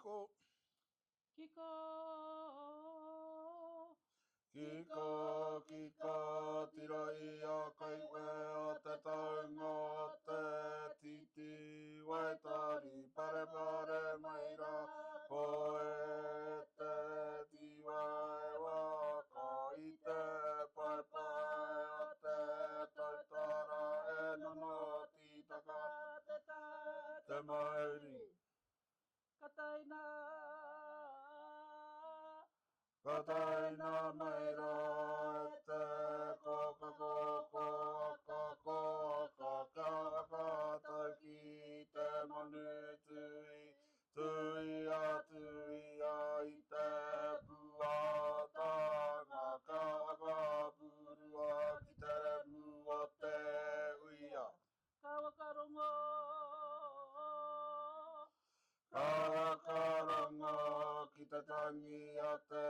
ko. Kiko. Kiko, kiko, tirai a kai o te taunga o te titi waitori pare pare maira ko e te tiwai wa ko i te pai pai o te tautara e nono titaka te mauri. Kataina. Kataina maira e te koka koko koko kaka tau ki te manu tui a i te puatanga kaka purua ki te mua te uia. Kawakarongo. Kawakarongo ki te tangi a te